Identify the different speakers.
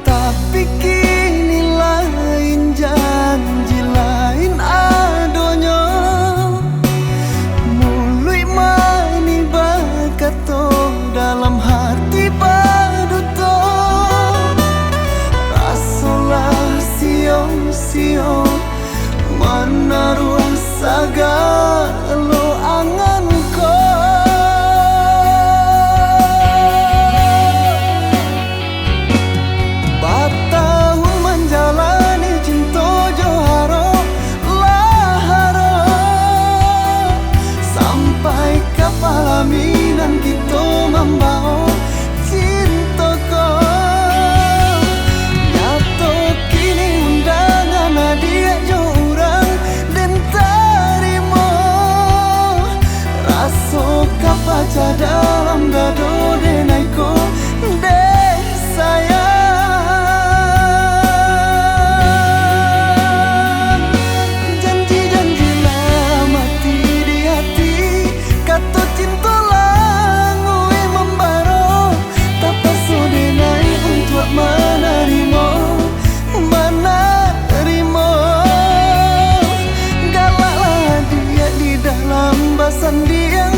Speaker 1: Tapi kini lain janji lain adonyo, mului mani bakato dalam hati paduto. Rasolah sio-sio menaruh sagalo anganko. Batahun menjalani cinta joharo laharo, sampai kepala minan kita membawa cintoko. Nyato kini undangan hadiah jo urang dan tarimo, raso kapaca dalam dado denaiko de sayang. Janji-janji mati di hati, kata cinta langui membaro, tak pasu denai untuk menerima. Galaklah dia di dalam basan dia